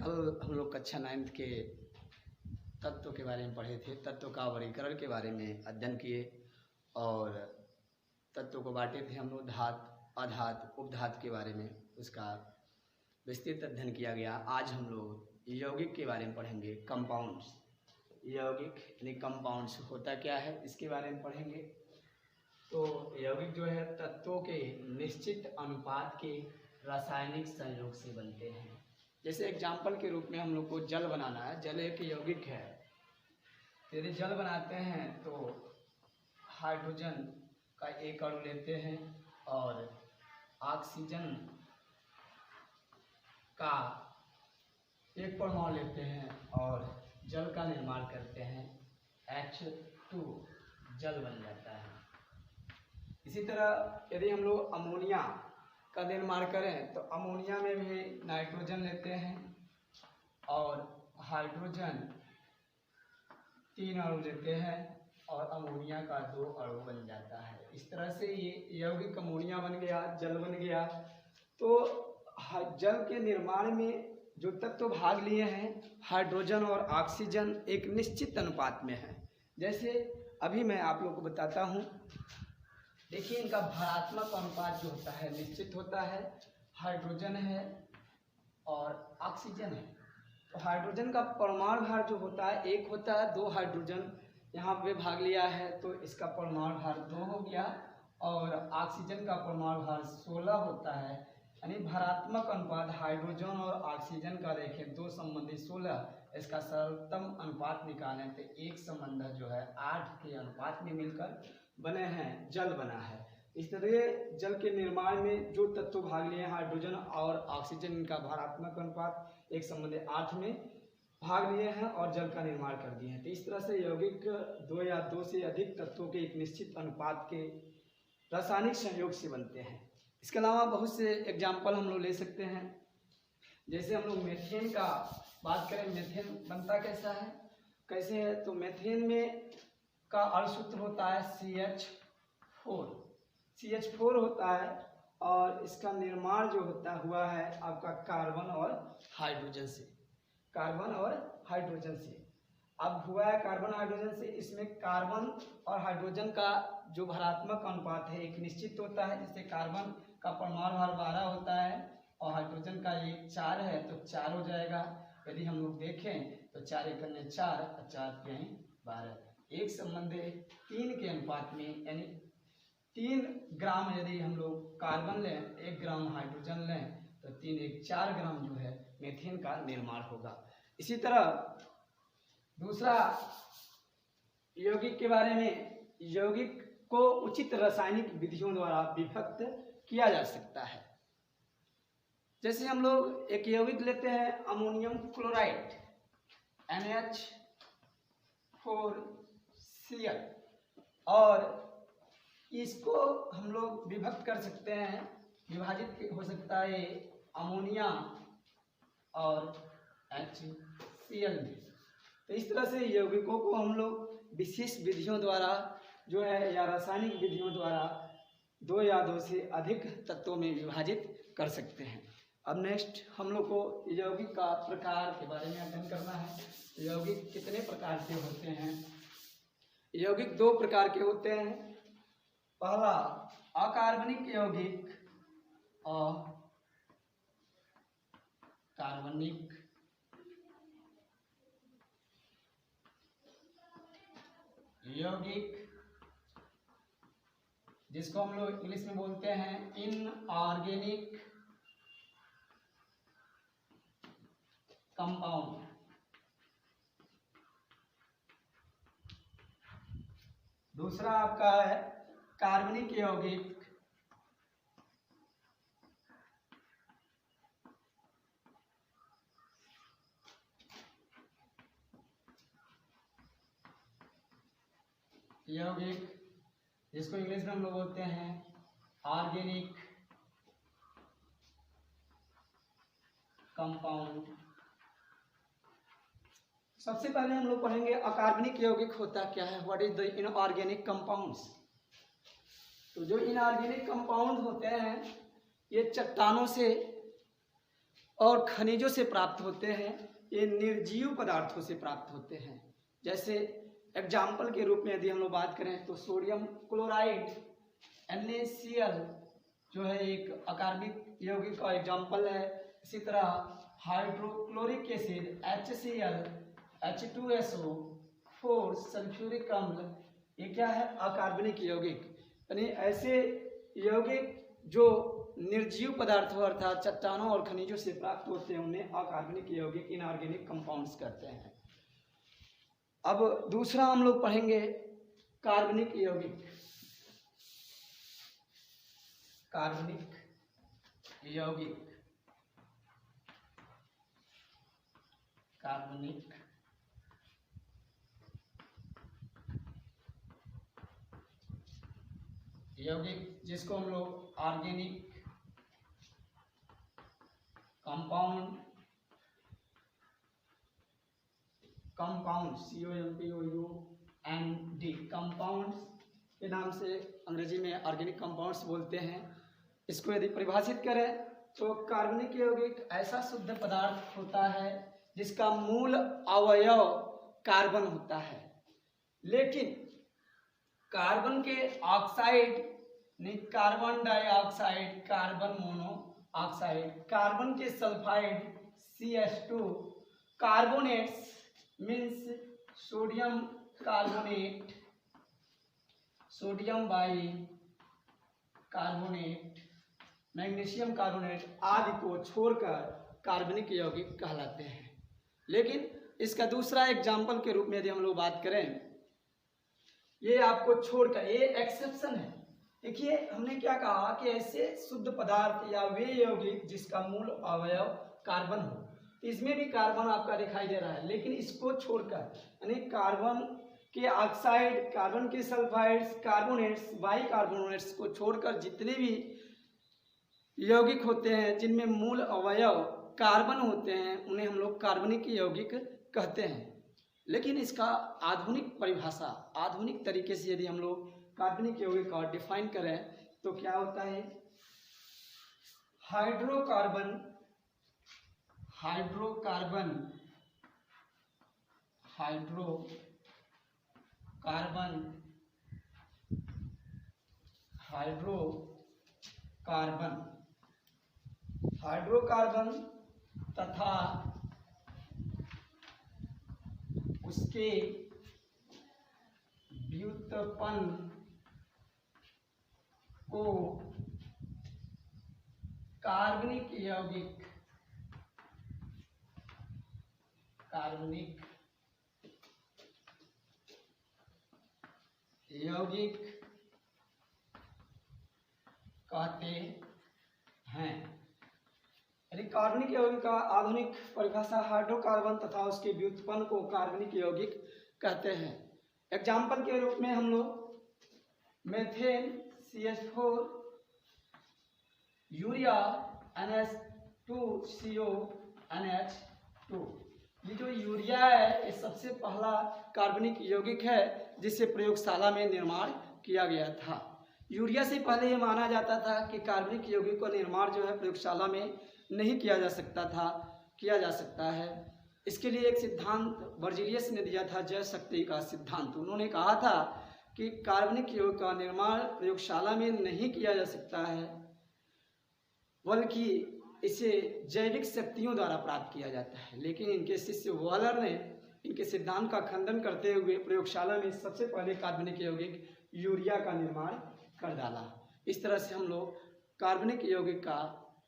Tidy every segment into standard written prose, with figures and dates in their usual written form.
कल हम लोग कक्षा 9th के तत्व के बारे में पढ़े थे। तत्व का वर्गीकरण के बारे में अध्ययन किए और तत्व को बांटे थे हम लोग धातु, अधातु, उपधातु के बारे में, उसका विस्तृत अध्ययन किया गया। आज हम लोग यौगिक के बारे में पढ़ेंगे। कंपाउंड्स, यौगिक यानी कंपाउंड्स होता क्या है इसके बारे में पढ़ेंगे। तो यौगिक जो है तत्वों के निश्चित अनुपात के रासायनिक संयोग से बनते हैं। जैसे एग्जाम्पल के रूप में हम लोग को जल बनाना है, जल एक यौगिक है। यदि जल बनाते हैं तो हाइड्रोजन का एक अणु लेते हैं और ऑक्सीजन का एक परमाणु लेते हैं और जल का निर्माण करते हैं। H2 जल बन जाता है। इसी तरह यदि हम लोग अमोनिया का निर्माण करें तो अमोनिया में भी नाइट्रोजन लेते हैं और हाइड्रोजन 3 अणु लेते हैं और अमोनिया का 2 अणु बन जाता है। इस तरह से ये यौगिक अमोनिया बन गया, जल बन गया। तो जल के निर्माण में जो तत्व भाग लिए हैं हाइड्रोजन और ऑक्सीजन एक निश्चित अनुपात में है। जैसे अभी मैं आप लोगों को बताता हूँ। देखिए इनका भारात्मक अनुपात जो होता है निश्चित होता है। हाइड्रोजन है और ऑक्सीजन है। तो हाइड्रोजन का परमाणु भार जो होता है 1 होता है। 2 हाइड्रोजन यहाँ पे भाग लिया है तो इसका परमाणु भार 2 हो गया और ऑक्सीजन का परमाणु भार 16 होता है। यानी भारात्मक अनुपात हाइड्रोजन और ऑक्सीजन का देखें 2 संबंधी 16, इसका सरलतम अनुपात निकालें तो एक संबंध जो है 8 के अनुपात में मिलकर बने हैं, जल बना है। इस तरह जल के निर्माण में जो तत्व भाग लिए हैं हाइड्रोजन और ऑक्सीजन, इनका भारात्मक अनुपात एक संबंधी 8 में भाग लिए हैं और जल का निर्माण कर दिए हैं। तो इस तरह से यौगिक 2 या 2 से अधिक तत्वों के एक निश्चित अनुपात के रासायनिक संयोग से बनते हैं। इसके अलावा बहुत से एग्जाम्पल हम लोग ले सकते हैं। जैसे हम लोग मीथेन का बात करें, मीथेन बनता कैसा है, कैसे है, तो मीथेन में का अणुसूत्र होता है CH4 होता है और इसका निर्माण जो होता हुआ है आपका कार्बन और हाइड्रोजन से। अब हुआ है कार्बन हाइड्रोजन से। इसमें कार्बन और हाइड्रोजन का जो भारात्मक अनुपात है एक निश्चित होता है। जैसे कार्बन का परमाणु भार 12 होता है और हाइड्रोजन का एक 4 है तो 4 हो जाएगा। यदि हम लोग देखें तो 4 × 4 और 4 × 12, एक संबंध 3 के अनुपात में, यानी 3 ग्राम यदि हम लोग कार्बन लें, 1 ग्राम हाइड्रोजन लें तो 3 × 4 ग्राम जो है मीथेन का निर्माण होगा। इसी तरह दूसरा यौगिक के बारे में, यौगिक को उचित रासायनिक विधियों द्वारा विभक्त किया जा सकता है। जैसे हम लोग एक यौगिक लेते हैं अमोनियम क्लोराइड NH4Cl और इसको हम लोग विभक्त कर सकते हैं, विभाजित हो सकता है अमोनिया और HCl में। तो इस तरह से यौगिकों को हम लोग विशेष विधियों द्वारा जो है या रासायनिक विधियों द्वारा 2 या 2 से अधिक तत्वों में विभाजित कर सकते हैं। अब नेक्स्ट हम लोग को यौगिक का प्रकार के बारे में अध्ययन करना है। यौगिक कितने प्रकार के होते हैं? यौगिक 2 प्रकार के होते हैं। पहला अकार्बनिक यौगिक, अकार्बनिक यौगिक, जिसको हम लोग इंग्लिश में बोलते हैं इनऑर्गेनिक कंपाउंड। दूसरा आपका है कार्बनिक यौगिक, जिसको इंग्लिश में हम लोग बोलते हैं ऑर्गेनिक कंपाउंड। सबसे पहले हम लोग पढ़ेंगे अकार्बनिक यौगिक होता क्या है, what is the inorganic compounds. तो जो इनऑर्गेनिक कंपाउंड होते हैं ये चट्टानों से और खनिजों से प्राप्त होते हैं, ये निर्जीव पदार्थों से प्राप्त होते हैं। जैसे एग्जाम्पल के रूप में यदि हम लोग बात करें तो सोडियम क्लोराइड NaCl जो है एक अकार्बनिक यौगिक का एग्जाम्पल है। इसी तरह hydrochloric acid HCl, H2SO, 4 sulphuric अम्ल, ये क्या है? अकार्बनिक यौगिक। यानी ऐसे यौगिक जो निर्जीव पदार्थों अर्थात चट्टानों और खनिजों से प्राप्त होते हैं उन्हें अकार्बनिक यौगिक इनऑर्गेनिक कंपाउंड्स कहते हैं। अब दूसरा हम लोग पढ़ेंगे कार्बनिक यौगिक। कार्बनिक यौगिक, कार्बनिक यौगिक जिसको हम लोग ऑर्गेनिक कंपाउंड COMPOUND कंपाउंड्स के नाम से अंग्रेजी में ऑर्गेनिक कंपाउंड्स बोलते हैं। इसको यदि परिभाषित करें तो कार्बनिक यौगिक ऐसा शुद्ध पदार्थ होता है जिसका मूल अवयव कार्बन होता है, लेकिन कार्बन के oxide, carbon dioxide, carbon monoxide, carbon के sulphide CH2, carbonates means sodium carbonate, sodium bicarbonate, magnesium carbonate आदि को छोड़कर कार्बनिक यौगिक कहलाते हैं। लेकिन इसका दूसरा एग्जाम्पल के रूप में यदि हम लोग बात करें, ये आपको छोड़कर, ये एक्सेप्शन है। देखिए हमने क्या कहा कि ऐसे शुद्ध पदार्थ या वे यौगिक जिसका मूल अवयव कार्बन हो, इसमें भी कार्बन आपका दिखाई दे रहा है, लेकिन इसको छोड़कर यानी कार्बन के ऑक्साइड, कार्बन के सल्फाइड्स, कार्बोनेट्स, बाइकार्बोनेट्स को छोड़कर जितने भी यौगिक होते हैं जिनमें मूल अवयव कार्बन होते हैं उन्हें हम लोग कार्बनिक यौगिक कहते हैं। लेकिन इसका आधुनिक परिभाषा, आधुनिक तरीके से यदि हम लोग कार्बनिक यौगिक का डिफाइन करें तो क्या होता है? Hydrocarbon, hydrocarbon, hydrocarbon, hydrocarbon, hydrocarbon तथा उसके व्युत्पन्न को कार्बनिक यौगिक, कार्बनिक यौगिक कहते हैं। यदि कार्बनिक यौगिक का आधुनिक परिभाषा हाइड्रोकार्बन तथा उसके व्युत्पन्न को कार्बनिक यौगिक कहते हैं। एग्जाम्पल के रूप में हम लोग methane CH4, urea NH2CO NH2, ये जो यूरिया है ये सबसे पहला कार्बनिक यौगिक है जिसे प्रयोगशाला में निर्माण किया गया था। यूरिया से पहले ये माना जाता था कि कार्बनिक यौगिक का निर्माण जो है प्रयोगशाला में नहीं किया जा सकता था, किया जा सकता है। इसके लिए एक सिद्धांत बर्जीलियस ने दिया था, जय शक्ति का सिद्धांत। उन्होंने कहा था कि कार्बनिक यौगिक का निर्माण प्रयोगशाला में नहीं किया जा सकता है बल्कि इसे जैविक शक्तियों द्वारा प्राप्त किया जाता है। लेकिन इनके शिष्य वॉलर ने इनके सिद्धांत का खंडन करते हुए प्रयोगशाला में सबसे पहले कार्बनिक यौगिक यूरिया का निर्माण कर डाला। इस तरह से हम लोग कार्बनिक यौगिक का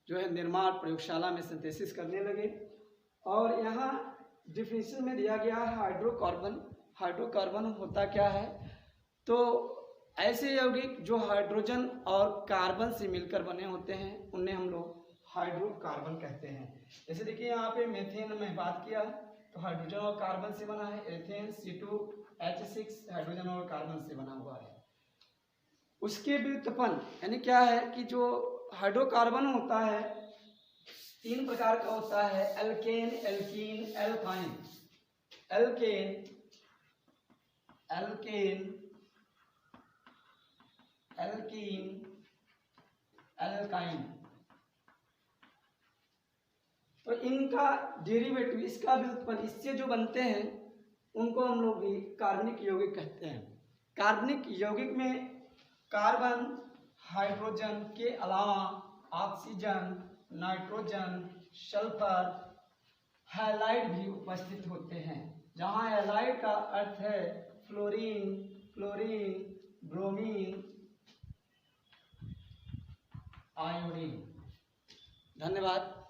जो है निर्माण प्रयोगशाला में सिंथेसिस करने लगे। और यहाँ डिफिनेशन में दिया गया है हाइड्रोकार्बन। हाइड्रोकार्बन होता क्या है? तो ऐसे यौगिक जो हाइड्रोजन और कार्बन से मिलकर बने होते हैं उन्हें हम लोग हाइड्रोकार्बन कहते हैं। जैसे देखिए यहाँ पे मेथेन में बात किया तो हाइड्रोजन और कार्बन से बना है, एथेन C2H6 हाइड्रोजन और कार्बन से बना हुआ है। उसके व्युत्पन्न यानी क्या है कि जो हाइड्रोकार्बन होता है 3 प्रकार का होता है, alkane, alkene, alkyne. Alkane, alkane, alkene, alkyne. तो इनका डेरिवेटिव, इसका भी उत्पन्न, इससे जो बनते हैं उनको हम लोग भी कार्बनिक यौगिक कहते हैं। कार्बनिक यौगिक में कार्बन, हाइड्रोजन के अलावा ऑक्सीजन, नाइट्रोजन, सल्फर, हैलाइड भी उपस्थित होते हैं। जहां हैलाइड का अर्थ है फ्लोरीन, क्लोरीन, ब्रोमीन, आयोडीन। धन्यवाद।